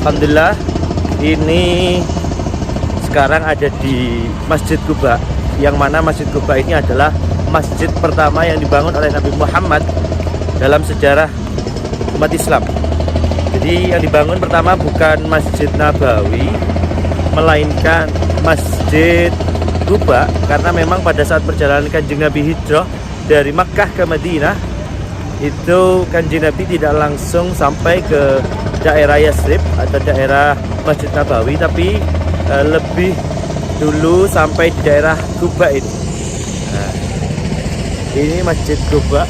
Alhamdulillah, ini sekarang ada di Masjid Quba, yang mana Masjid Quba ini adalah masjid pertama yang dibangun oleh Nabi Muhammad dalam sejarah umat Islam. Jadi yang dibangun pertama bukan Masjid Nabawi, melainkan Masjid Quba, karena memang pada saat perjalanan Kanjeng Nabi hijrah dari Makkah ke Madinah, itu Kanjeng Nabi tidak langsung sampai ke daerah Yasrib atau daerah Masjid Nabawi, tapi lebih dulu sampai di daerah Quba ini. Nah, ini Masjid Quba.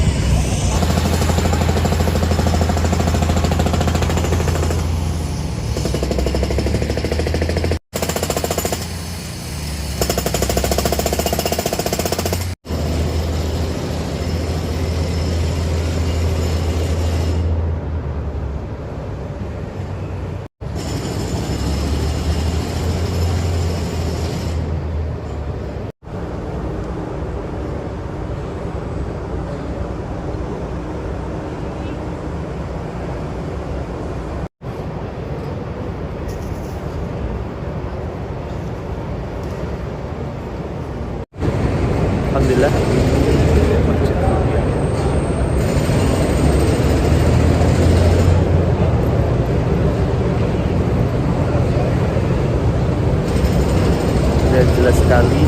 Alhamdulillah, Masjid Quba. Dan jelas sekali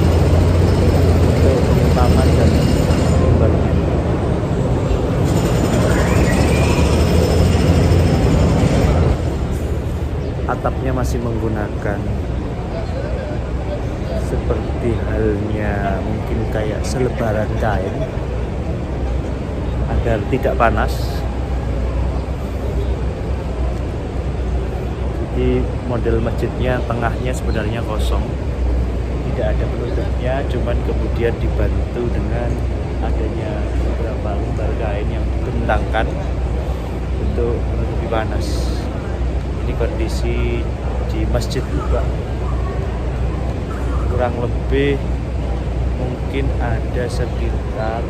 untuk pengembangan dan pembangunan. Atapnya masih menggunakan seperti halnya mungkin kayak selebaran kain agar tidak panas. Jadi model masjidnya tengahnya sebenarnya kosong, tidak ada penutupnya, cuman kemudian dibantu dengan adanya beberapa lembar kain yang dibentangkan untuk menutupi panas. Ini kondisi di Masjid Quba. Kurang lebih mungkin ada sekitar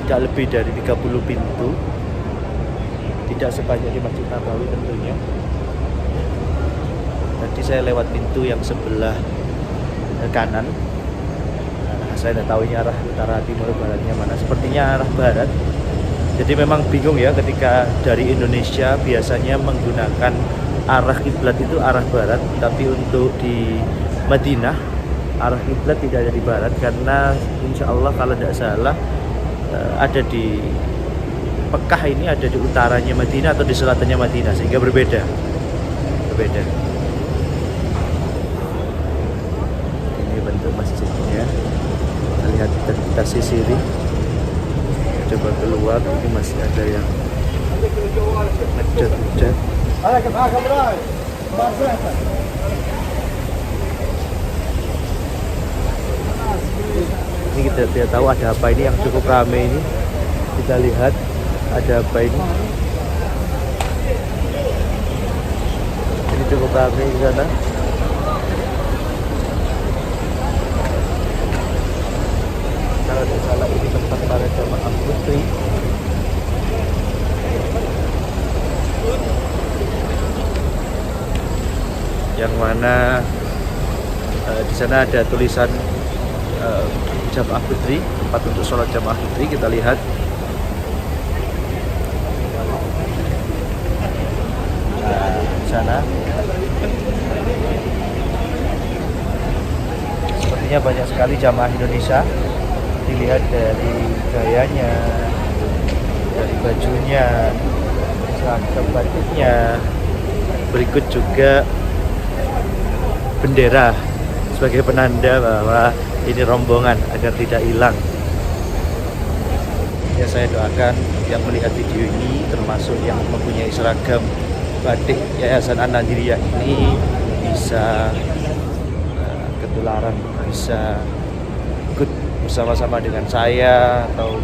tidak lebih dari 30 pintu, tidak sebanyak di Masjid Nabawi tentunya. Tadi saya lewat pintu yang sebelah kanan. Saya tidak tahu ini arah utara, timur, baratnya mana. Sepertinya arah barat. Jadi memang bingung ya, ketika dari Indonesia biasanya menggunakan arah kiblat itu arah barat, tapi untuk di Madinah arah kiblat tidak ada di barat, karena insya Allah kalau tidak salah ada di Mekah ini ada di utaranya Madinah atau di selatannya Madinah, sehingga berbeda. Ini bentuk masjidnya. Kita lihat, kita sisiri, coba keluar, ini masih ada yang ngecat. Ini kita tidak tahu ada apa ini yang cukup ramai ini. Kita lihat ada apa ini. Ini cukup ramai di sana. Kalau tidak salah ini tempat para jamaah putri. Yang mana di sana ada tulisan jamaah putri, tempat untuk sholat jamaah putri. Kita lihat di sana. Sepertinya banyak sekali jamaah Indonesia. Dilihat dari gayanya, dari bajunya, seragam batiknya. Berikut juga bendera sebagai penanda bahwa ini rombongan agar tidak hilang. Ya, saya doakan yang melihat video ini, termasuk yang mempunyai seragam batik Yayasan An-Nadiriyah ini, bisa ketularan, bisa ikut bersama-sama dengan saya atau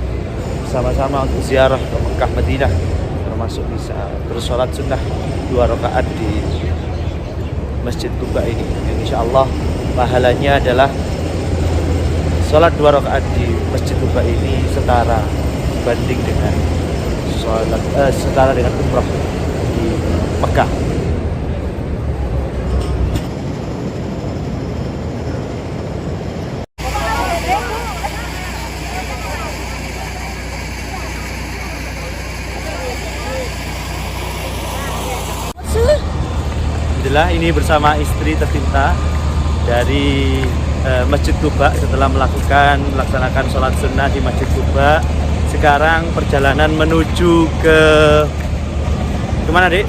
bersama-sama untuk ziarah ke Mekah Madinah, termasuk bisa bersolat sunnah 2 rakaat di Masjid Quba ini. Yang insya Allah pahalanya adalah sholat 2 rakaat di Masjid Quba ini setara banding dengan setara dengan umrah di Mekah. Alhamdulillah ini bersama istri tercinta dari Masjid Quba setelah melaksanakan sholat sunnah di Masjid Quba. Sekarang perjalanan menuju ke kemana, Dek?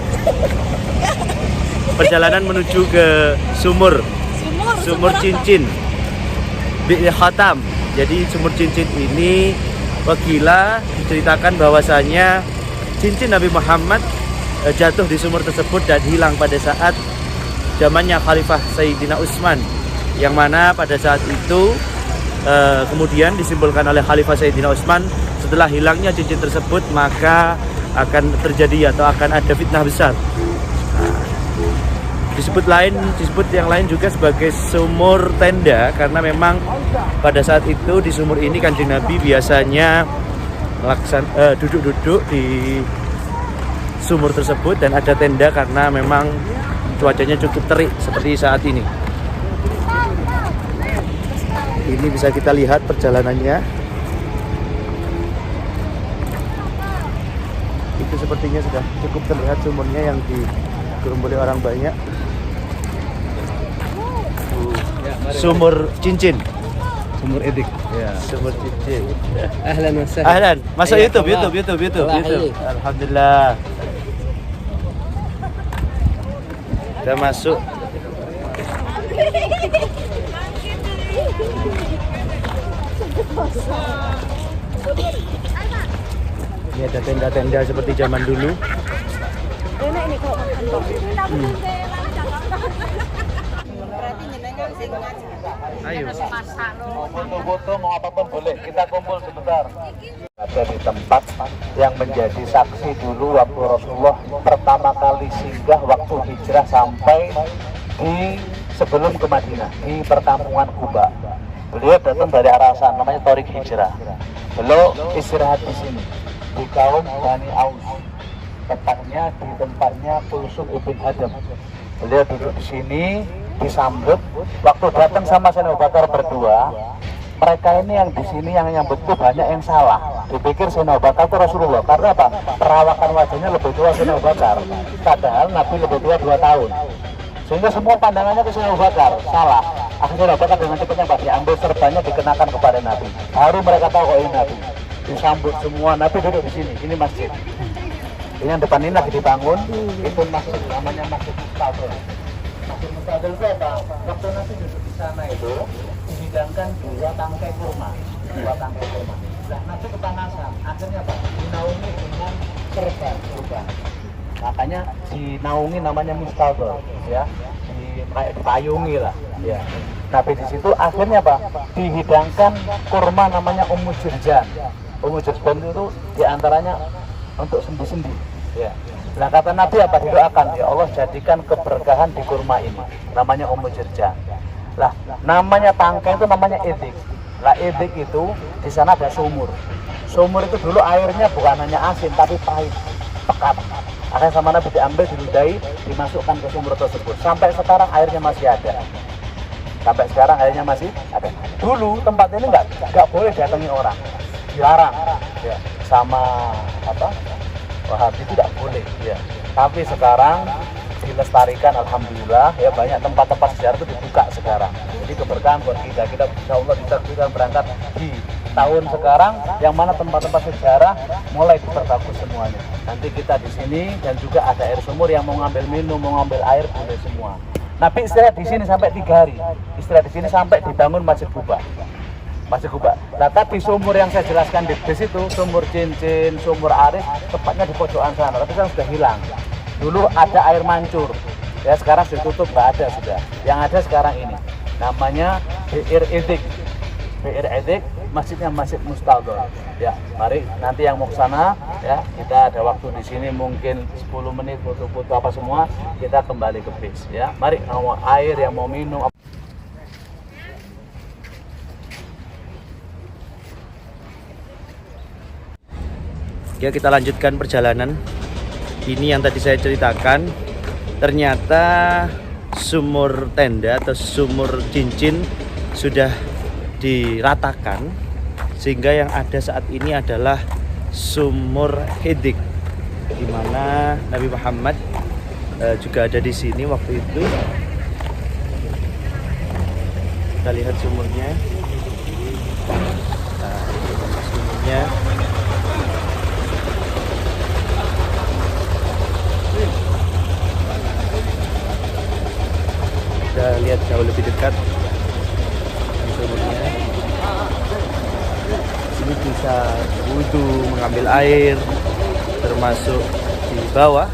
Perjalanan menuju ke sumur cincin Bi'ir Khatam. Jadi sumur cincin ini Wakila diceritakan bahwasanya cincin Nabi Muhammad jatuh di sumur tersebut dan hilang pada saat zamannya Khalifah Sayyidina Utsman, yang mana pada saat itu kemudian disimpulkan oleh Khalifah Sayyidina Utsman, setelah hilangnya cincin tersebut maka akan terjadi atau akan ada fitnah besar. Disebut yang lain juga sebagai sumur tenda, karena memang pada saat itu di sumur ini Kanjeng Nabi biasanya duduk-duduk di sumur tersebut dan ada tenda karena memang cuacanya cukup terik seperti saat ini. Ini bisa kita lihat perjalanannya. Itu sepertinya sudah cukup terlihat sumurnya yang digeromboli orang banyak. Sumur cincin. Sumur edik. Ya, sumur cincin. Ahlan wa sahlan. Ahlan. Masuk YouTube. Alhamdulillah. Udah masuk. Ini ada tenda-tenda seperti zaman dulu. Enak ini kalau makan. Ayo. Foto-foto mau apapun boleh, kita kumpul sebentar. Ada di tempat yang menjadi saksi dulu waktu Rasulullah pertama kali singgah waktu hijrah sampai di sebelum ke Madinah, di perkampungan Quba. Beliau datang dari arah sana, namanya Thariq Hijrah. Beliau istirahat di sini di kaum Bani Aus, tepatnya di tempatnya Kulsum ibn Adam. Beliau duduk di sini, disambut. Waktu datang sama Sayyidina Abu Bakar berdua, mereka ini yang di sini yang nyambut itu banyak yang salah. Dipikir Sayyidina Abu Bakar itu Rasulullah, karena apa? Perawakan wajahnya lebih tua Sayyidina Abu Bakar, padahal Nabi lebih tua 2 tahun. Sehingga semua pandangannya ke Sayyidina Abu Bakar, salah. Akhirnya Abu Bakar dengan cepatnya Pak diambil serbannya dikenakan kepada Nabi. Baru mereka tahu kalau ini Nabi. Disambut semua, Nabi duduk di sini. Ini masjid. Ini yang depan ini lagi dibangun, itu masjid, namanya Masjid Mustadil. Masjid Mustadil itu apa? Waktu Nabi duduk di sana itu dihidangkan 2 tangkai kurma. 2 tangkai kurma. Nah, Nabi kepanasan. Akhirnya apa? Dinaungi dengan serban kurban. Makanya dinaungi namanya Mustadil, ya. Dipayungi lah, ya. Nabi di situ akhirnya apa? Dihidangkan kurma namanya Ummu Jirjan. Ummu Jirjan itu diantaranya untuk sendi-sendi, ya. Nah kata Nabi apa? Didoakan, ya Allah jadikan keberkahan di kurma ini, namanya Ummu Jirjan. Lah namanya tangkai itu namanya edik. Lah edik itu di sana ada sumur. Sumur itu dulu airnya bukan hanya asin tapi pahit, pekat. Akhirnya sama Nabi diambil, diludahi, dimasukkan ke sumur tersebut. Sampai sekarang airnya masih ada. Sampai sekarang airnya masih ada. Dulu tempat ini nggak boleh datangi orang, dilarang, ya. Sama apa? Wahabi itu tidak boleh, ya. Tapi sekarang dilestarikan, alhamdulillah, ya, banyak tempat-tempat sejarah itu dibuka sekarang. Jadi keberkahan buat kita insya Allah kita berangkat di tahun sekarang yang mana tempat-tempat sejarah mulai diperbagus semuanya. Nanti kita di sini dan juga ada air sumur yang mau ngambil minum, mau ngambil air boleh semua. Nabi istirahat di sini sampai 3 hari. Istirahat di sini sampai dibangun Masjid Quba. Masjid Quba. Nah, tapi sumur yang saya jelaskan di situ, sumur cincin, sumur aris, tepatnya di pojokan sana. Tapi kan sudah hilang. Dulu ada air mancur. Ya, sekarang sudah tutup, nggak ada sudah. Yang ada sekarang ini namanya Bi'ir Edik. Bi'ir Edik, masjidnya Masjid Mustadil. Ya, mari nanti yang mau ke sana, ya, kita ada waktu di sini mungkin 10 menit foto-foto apa semua, kita kembali ke bis, ya. Mari yang mau air, yang mau minum. Ya, kita lanjutkan perjalanan. Ini yang tadi saya ceritakan. Ternyata sumur tenda atau sumur cincin sudah diratakan, sehingga yang ada saat ini adalah sumur Hidik, di mana Nabi Muhammad juga ada di sini waktu itu. Kita lihat sumurnya. Nah, sumurnya. Kita lihat jauh lebih dekat sumurnya. Sini bisa wudhu, mengambil air, termasuk di bawah.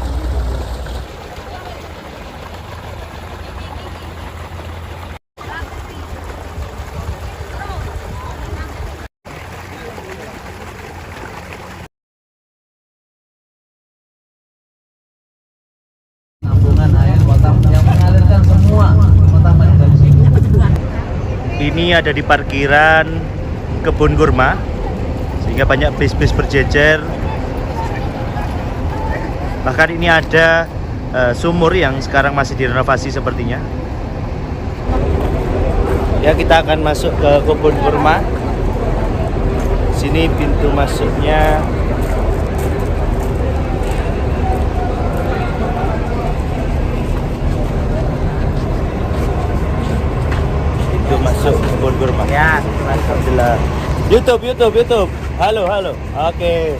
Ini ada di parkiran kebun kurma, sehingga banyak bis-bis berjejer. Bahkan ini ada sumur yang sekarang masih direnovasi sepertinya. Ya, kita akan masuk ke kebun kurma. Sini pintu masuknya. Masuk kebun kurma. Ya, alhamdulillah. YouTube. Halo. Oke.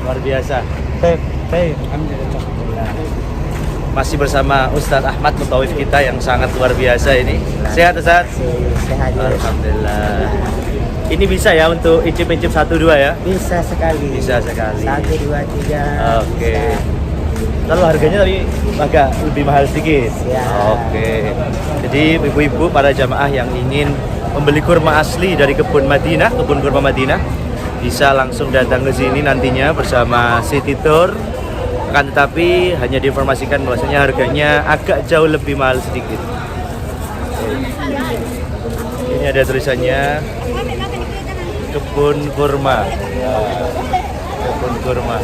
Luar biasa. Alhamdulillah. Masih bersama Ustadz Ahmad Mutawif kita yang sangat luar biasa ini. Sehat Ustadz? Sehat. Alhamdulillah. Ini bisa ya untuk incip-incip 1-2 ya? Bisa sekali. 1, 2, 3. Oke. Lalu harganya tadi agak lebih mahal sedikit. Ya. Oke. Jadi ibu-ibu para jamaah yang ingin membeli kurma asli dari kebun kurma Madinah, bisa langsung datang ke sini nantinya bersama City Tour. Akan tetapi hanya diinformasikan bahwasanya harganya agak jauh lebih mahal sedikit. Ini ada tulisannya kebun kurma. Kebun kurma.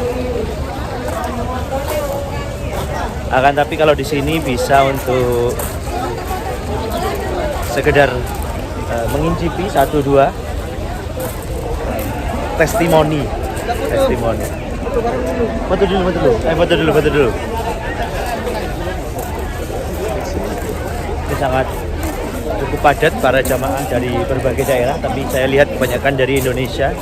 Akan tapi kalau di sini bisa untuk sekedar mengincipi 1-2 testimoni. Foto dulu. Ini sangat cukup padat para jamaah dari berbagai daerah, tapi saya lihat kebanyakan dari Indonesia.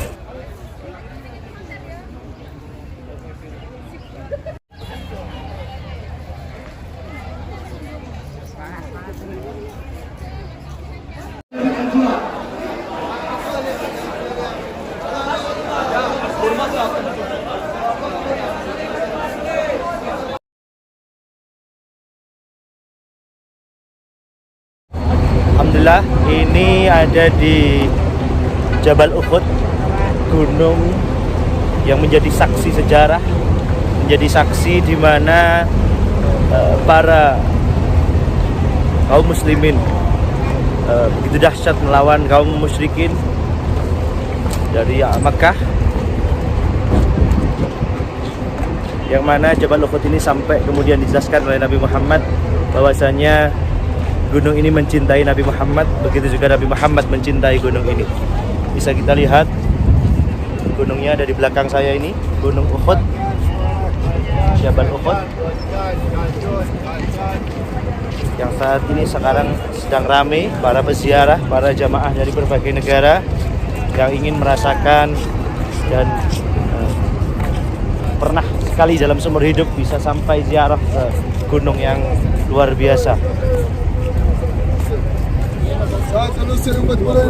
Alhamdulillah, ini ada di Jabal Uhud, gunung yang menjadi saksi sejarah, menjadi saksi di mana para kaum muslimin begitu dahsyat melawan kaum musyrikin dari Makkah, yang mana Jabal Uhud ini sampai kemudian dijelaskan oleh Nabi Muhammad bahwasanya gunung ini mencintai Nabi Muhammad, begitu juga Nabi Muhammad mencintai gunung ini. Bisa kita lihat gunungnya ada di belakang saya ini, Gunung Uhud, Jabal Uhud, yang saat ini sekarang sedang ramai para peziarah, para jamaah dari berbagai negara yang ingin merasakan dan pernah sekali dalam seumur hidup bisa sampai ziarah ke gunung yang luar biasa. Kalah,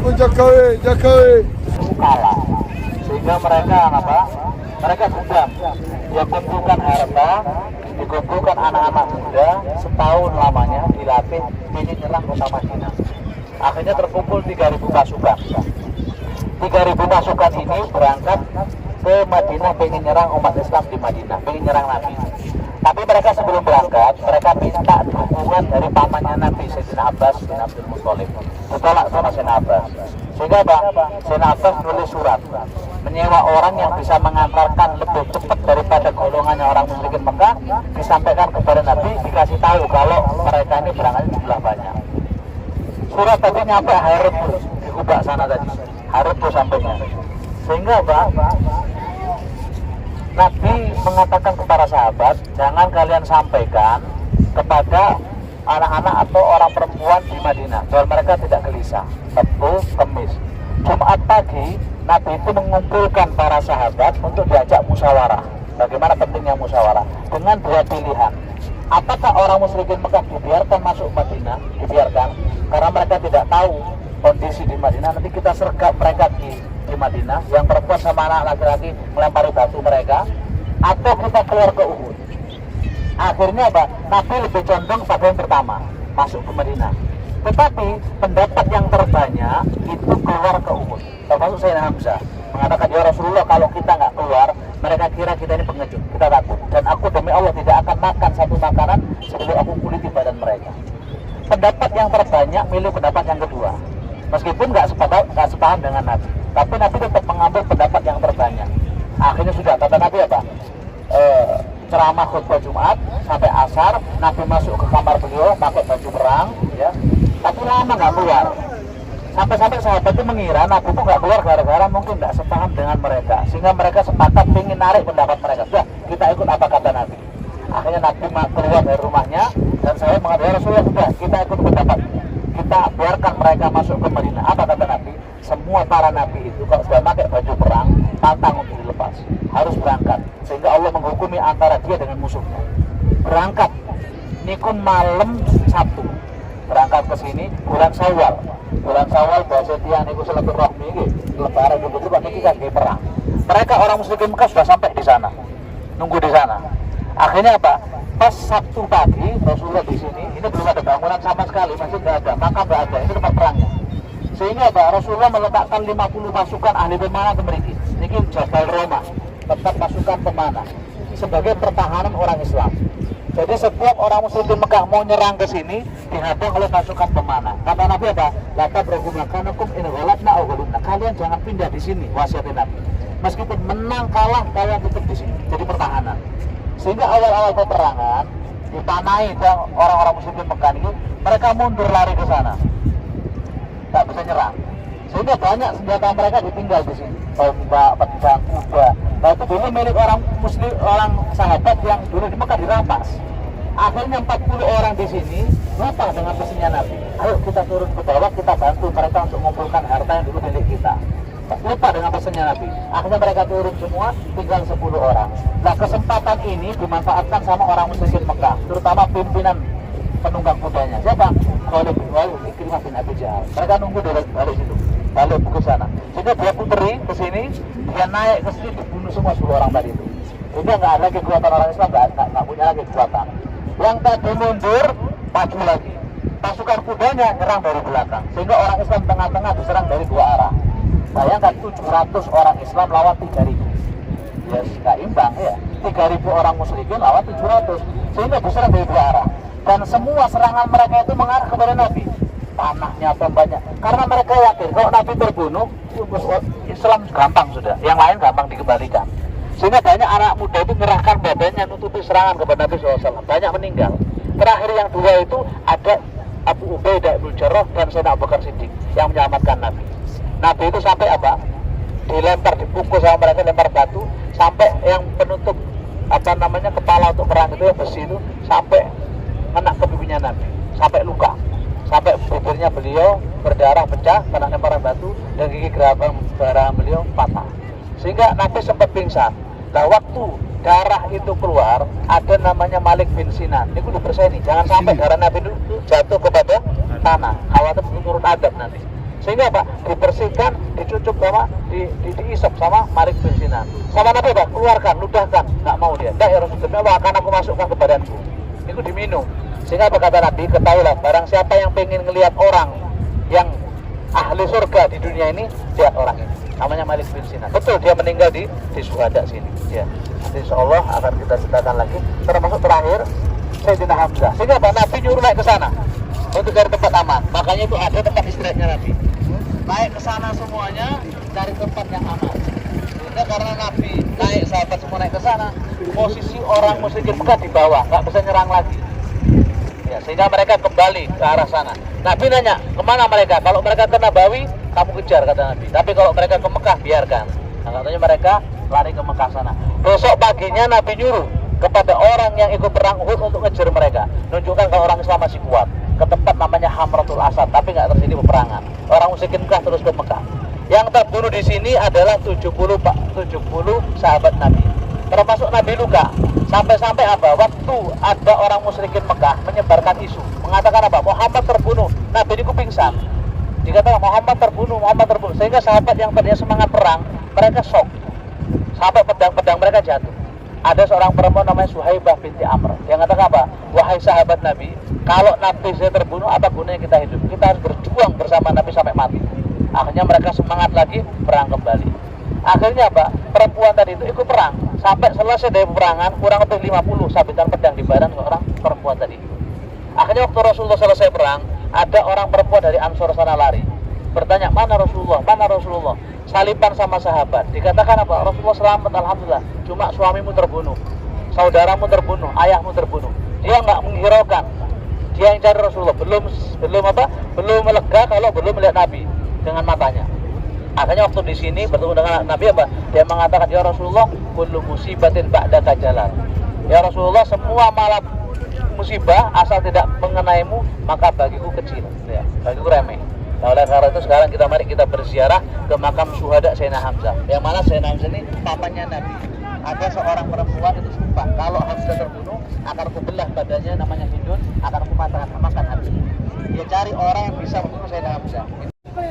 sehingga mereka mereka sudah kumpulkan harta, dikumpulkan anak-anak muda, setahun lamanya dilatih ingin nyerang kota Madinah. Akhirnya terkumpul 3.000 pasukan. 3.000 pasukan ini berangkat ke Madinah, pengen nyerang umat Islam di Madinah, pengen nyerang Nabi. Tapi mereka sebelum berangkat, mereka minta dukungan dari pamannya Nabi, Sayyidina Abbas bin Abdul Muthalib. Ditolak sama Sayyidina Abbas. Sehingga Sayyidina Abbas nulis surat menyewa orang yang bisa mengantarkan lebih cepat daripada golongannya orang musyrikin Mekah, disampaikan kepada Nabi, dikasih tahu kalau mereka ini berangkat jumlah banyak. Surat tadi nyampe Harut di Kuba sana tadi, Harut tuh sampainya. Sehingga Pak, Nabi mengatakan kepada sahabat, jangan kalian sampaikan kepada anak-anak atau orang perempuan di Madinah, biar mereka tidak gelisah. Sabtu, Kamis, Jumat pagi, Nabi itu mengumpulkan para sahabat untuk diajak musyawarah. Bagaimana pentingnya musyawarah? Dengan dua pilihan. Apakah orang musyrikin Mekah dibiarkan masuk Madinah? Dibiarkan, karena mereka tidak tahu kondisi di Madinah. Nanti kita sergap mereka di Madinah, yang perempuan sama anak laki-laki melempari batu mereka, atau kita keluar ke Uhud. Akhirnya apa? Nabi lebih condong pada yang pertama, masuk ke Madinah. Tetapi pendapat yang terbanyak itu keluar ke Uhud. Termasuk Sayyidina Hamzah mengatakan, ya Rasulullah, kalau kita nggak keluar, mereka kira kita ini pengecut, kita takut. Dan aku demi Allah tidak akan makan satu makanan sebelum aku kuliti badan mereka. Pendapat yang terbanyak milih pendapat yang kedua. Meskipun nggak sepaham dengan Nabi, tapi Nabi tetap mengambil pendapat yang terbanyak. Akhirnya sudah, kata Nabi apa? Ceramah khutbah Jumat sampai asar, Nabi masuk ke kamar beliau pakai baju perang, ya. Tapi lama nggak keluar. Sampai-sampai sahabat itu mengira Nabi itu nggak keluar gara-gara mungkin nggak sepaham dengan mereka, sehingga mereka sepakat ingin narik pendapat mereka. Sudah, kita ikut apa kata Nabi. Akhirnya Nabi keluar dari rumahnya dan saya mengatakan, Rasulullah, sudah kita ikut pendapat. Kita biarkan mereka masuk ke Madinah. Apa kata Nabi? Semua para Nabi itu kalau sudah pakai baju perang, pantang untuk dilepas, harus berangkat. Sehingga Allah menghukumi antara dia dengan musuhnya. Berangkat. Nikun malam Sabtu. Berangkat ke sini bulan Syawal. Bulan Syawal bahasa tiang niku silaturahmi iki, lebaran itu niki kaki perang. Mereka orang musyrikin Mekah sudah sampai di sana. Nunggu di sana. Akhirnya apa? Pas Sabtu pagi Rasulullah di sini, ini belum ada bangunan sama sekali, masih nggak ada, makam nggak ada, ini tempat perangnya. Sehingga apa? Rasulullah meletakkan 50 pasukan ahli pemanah ke mriki. Niki Jabal Roma, tempat pasukan pemanah sebagai pertahanan orang Islam. Jadi setiap orang musyrikin Mekah mau nyerang ke sini dihadang oleh pasukan pemanah. Kata Nabi apa? Lata bergumlakanakum in ghalatna aw ghalibna. Kalian jangan pindah di sini, wasiat Nabi. Meskipun menang kalah kalian tetap di sini. Jadi pertahanan. Sehingga awal-awal peperangan dipanai orang-orang musyrikin Mekah ini, mereka mundur lari ke sana. Tak bisa nyerang. Sehingga banyak senjata mereka ditinggal di sini. Tombak, pedang, kuda. Nah itu dulu milik orang muslim, orang sahabat yang dulu di Mekah dirampas. Akhirnya 40 orang di sini lupa dengan pesannya Nabi. Ayo kita turun ke bawah, kita bantu mereka untuk mengumpulkan harta yang dulu milik kita. Lupa dengan pesannya Nabi. Akhirnya mereka turun semua, tinggal 10 orang. Nah kesempatan ini dimanfaatkan sama orang musyrikin Mekah, terutama pimpinan penunggang kudanya. Siapa? Khalid bin Walid, Ikrimah bin Abi Jahal. Mereka nunggu dari situ, balik ke sana. Sehingga dia puteri ke sini, dia naik ke sini, dibunuh semua 10 orang tadi itu. Ini nggak ada kekuatan orang Islam, nggak punya lagi kekuatan. Yang tadi mundur, maju lagi. Pasukan kudanya nyerang dari belakang, sehingga orang Islam tengah-tengah diserang dari dua arah. Bayangkan 700 orang Islam lawan 3.000. Ya nggak imbang ya. 3.000 orang musyrikin lawan 700, sehingga diserang dari dua arah. Dan semua serangan mereka itu mengarah kepada Nabi. Panahnya, tombaknya. Karena mereka yakin kalau Nabi terbunuh, Islam gampang sudah. Yang lain gampang dikembalikan. Sehingga banyak anak muda itu menyerahkan badannya nutupi serangan kepada Nabi SAW. Banyak meninggal. Terakhir yang dua itu ada Abu Ubaidah bin Jarrah dan Sayyidina Abu Bakar Siddiq yang menyelamatkan Nabi. Nabi itu sampai apa? Dilempar, dipukul sama mereka, lempar batu, sampai yang penutup kepala untuk perang itu besi itu sampai kena ke pipinya Nabi, sampai luka, sampai bibirnya beliau berdarah pecah karena lemparan batu dan gigi geraham beliau patah, sehingga Nabi sempat pingsan. Nah waktu darah itu keluar, ada namanya Malik bin Sinan. Ini kudu berseni, jangan sampai darah Nabi itu jatuh kepada tanah, khawatir turun adab nanti. Sehingga apa? Dibersihkan, dicucuk sama, diisap sama Malik bin Sinan. Sama Nabi apa? Keluarkan, ludahkan. Nggak mau dia. Nggak ya Rasulullah, akan aku masukkan ke badanku. Itu diminum. Sehingga apa kata Nabi? Ketahuilah, barang siapa yang pengen ngelihat orang yang ahli surga di dunia ini, lihat orang ini. Namanya Malik bin Sinan. Betul, dia meninggal di Syuhada sini. Ya. Nanti insya Allah akan kita ceritakan lagi. Termasuk terakhir, Sayyidina Hamzah. Sehingga apa? Nabi nyuruh naik ke sana untuk cari tempat aman. Makanya itu ada tempat istirahatnya Nabi. Naik ke sana semuanya, cari tempat yang aman. Alasannya karena Nabi naik, sahabat semua naik ke sana, posisi orang musyrikin Mekah di bawah, nggak bisa nyerang lagi. Ya, sehingga mereka kembali ke arah sana. Nabi nanya, kemana mereka? Kalau mereka ke Nabawi, kamu kejar, kata Nabi. Tapi kalau mereka ke Mekah, biarkan. Nah, katanya mereka lari ke Mekah sana. Besok paginya Nabi nyuruh kepada orang yang ikut perang Uhud untuk ngejar mereka. Nunjukkan kalau orang Islam masih kuat. Ke tempat namanya Hamratul Asad, tapi nggak terjadi peperangan. Orang musyrikin Mekah terus ke Mekah. Yang terbunuh di sini adalah 70 sahabat Nabi. Termasuk Nabi Luka. Sampai-sampai apa? Waktu ada orang musyrikin Mekah menyebarkan isu, mengatakan apa? Muhammad terbunuh. Nabi ini pingsan. Dikatakan Muhammad terbunuh. Sehingga sahabat yang tadinya semangat perang, mereka shock. Sampai pedang-pedang mereka jatuh. Ada seorang perempuan namanya Suhaibah binti Amr yang katakan apa? Wahai sahabat Nabi, kalau Nabi saya terbunuh, apa gunanya kita hidup? Kita harus berjuang bersama Nabi sampai mati. Akhirnya mereka semangat lagi, perang kembali. Akhirnya apa? Perempuan tadi itu ikut perang. Sampai selesai dari peperangan, kurang lebih 50 sabitan pedang di badan seorang perempuan tadi. Akhirnya waktu Rasulullah selesai perang, ada orang perempuan dari Ansor sana lari. Bertanya, mana Rasulullah? Mana Rasulullah? Salipan sama sahabat. Dikatakan apa? Rasulullah selamat, alhamdulillah. Cuma suamimu terbunuh, saudaramu terbunuh, ayahmu terbunuh. Dia nggak menghiraukan. Dia yang cari Rasulullah. Belum melega kalau belum melihat Nabi dengan matanya. Akhirnya waktu di sini bertemu dengan Nabi apa? Dia mengatakan, ya Rasulullah, kullu musibatin ba'daka jalal. Ya Rasulullah, semua malam musibah asal tidak mengenaimu, maka bagiku kecil, ya, bagiku remeh. Nah, oleh karena itu sekarang mari kita berziarah ke makam syuhada Sayyidina Hamzah. Yang mana Sayyidina Hamzah ini papanya Nabi. Ada seorang perempuan itu sumpah, kalau Hamzah terbunuh akan kubelah badannya, namanya Hindun, akan kumatahkan makan habis. Dia cari orang yang bisa membunuh Sayyidina Hamzah.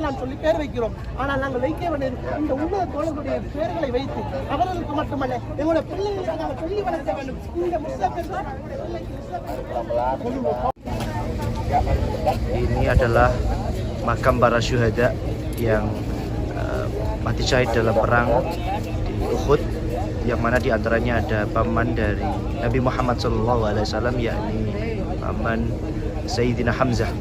நான் சொல்லி பேர் வைக்கிறோம் ஆனால் நாங்கள் வைக்க வேண்டியது இந்த உள்ள தோழர்களுடைய பேர்களை வைத்து அவர்களுக்கு மட்டுமல்ல எங்களுடைய பிள்ளைகளை நாங்கள் சொல்லி வளர்க்க வேண்டும். இந்த Ini adalah makam para syuhada yang mati syahid dalam perang di Uhud, yang mana diantaranya ada paman dari Nabi Muhammad SAW, yakni paman Sayyidina Hamzah.